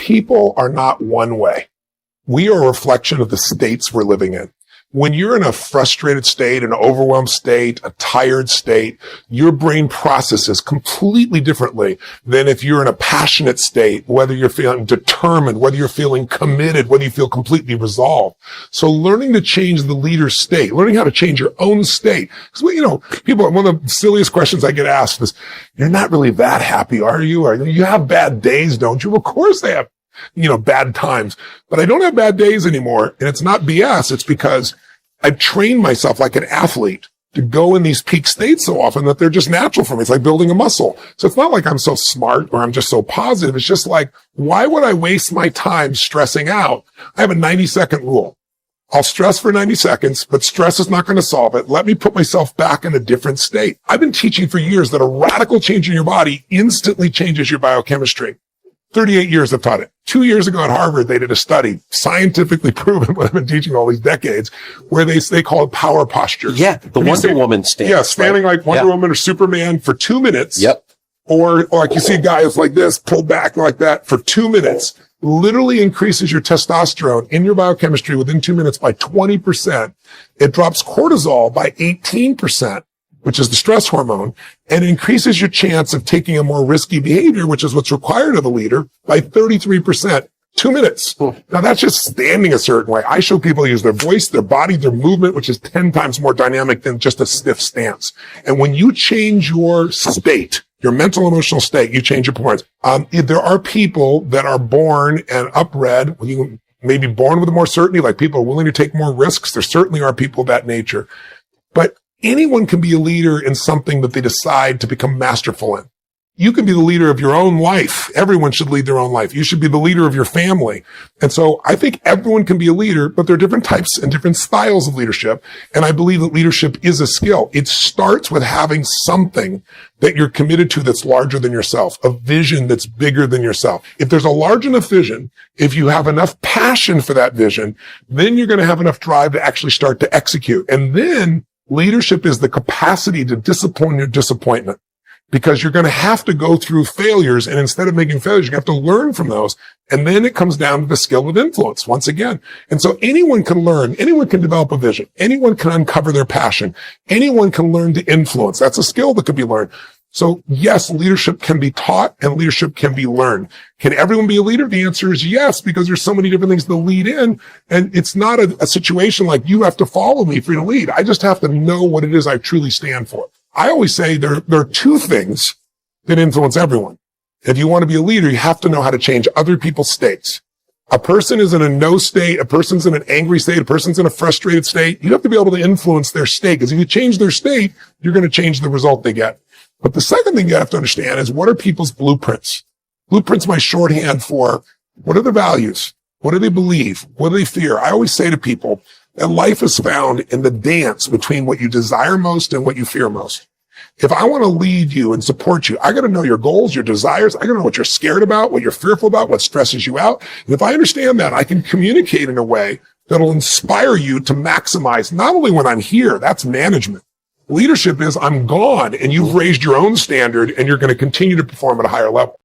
people are not one way. We are a reflection of the states we're living in. When you're in a frustrated state, an overwhelmed state, a tired state, your brain processes completely differently than if you're in a passionate state, whether you're feeling determined, whether you're feeling committed, whether you feel completely resolved. So learning to change the leader's state, learning how to change your own state. Because, people, one of the silliest questions I get asked is, you're not really that happy, are you? Or you have bad days, don't you? Of course they have, bad times, but I don't have bad days anymore. And it's not BS. It's because I've trained myself like an athlete to go in these peak states so often that they're just natural for me. It's like building a muscle. So it's not like I'm so smart or I'm just so positive. It's just like, why would I waste my time stressing out? I have a 90-second rule. I'll stress for 90 seconds, but stress is not going to solve it. Let me put myself back in a different state. I've been teaching for years that a radical change in your body instantly changes your biochemistry. 38 years I've taught it. 2 years ago at Harvard, they did a study, scientifically proven what I've been teaching all these decades, where they call it power postures. Yeah, the Wonder Woman stance. Yeah, standing like Wonder Woman or Superman for 2 minutes. Yep. Or like you see a guy who's like this, pulled back like that for 2 minutes, literally increases your testosterone in your biochemistry within 2 minutes by 20%. It drops cortisol by 18%. Which is the stress hormone, and increases your chance of taking a more risky behavior, which is what's required of a leader, by 33%. 2 minutes. Now that's just standing a certain way. I show people to use their voice, their body, their movement, which is 10 times more dynamic than just a stiff stance. And when you change your state, your mental, emotional state, you change your performance. There are people that are born and upbred, you may be born with more certainty, like people are willing to take more risks. There certainly are people of that nature. But anyone can be a leader in something that they decide to become masterful in. You can be the leader of your own life. Everyone should lead their own life. You should be the leader of your family. And so I think everyone can be a leader, but there are different types and different styles of leadership. And I believe that leadership is a skill. It starts with having something that you're committed to that's larger than yourself, a vision that's bigger than yourself. If there's a large enough vision, if you have enough passion for that vision, then you're going to have enough drive to actually start to execute. And then leadership is the capacity to discipline your disappointment, because you're going to have to go through failures. And instead of making failures, you have to learn from those. And then it comes down to the skill of influence once again. And so anyone can learn, anyone can develop a vision, anyone can uncover their passion, anyone can learn to influence. That's a skill that could be learned. So yes, leadership can be taught and leadership can be learned. Can everyone be a leader? The answer is yes, because there's so many different things to lead in. And it's not a situation like you have to follow me for you to lead. I just have to know what it is I truly stand for. I always say there are two things that influence everyone. If you want to be a leader, you have to know how to change other people's states. A person is in a no state, a person's in an angry state, a person's in a frustrated state. You have to be able to influence their state, because if you change their state, you're going to change the result they get. But the second thing you have to understand is, what are people's blueprints? Blueprints, my shorthand for what are their values? What do they believe? What do they fear? I always say to people that life is found in the dance between what you desire most and what you fear most. If I want to lead you and support you, I got to know your goals, your desires. I got to know what you're scared about, what you're fearful about, what stresses you out. And if I understand that, I can communicate in a way that'll inspire you to maximize, not only when I'm here, that's management. Leadership is I'm gone and you've raised your own standard and you're going to continue to perform at a higher level.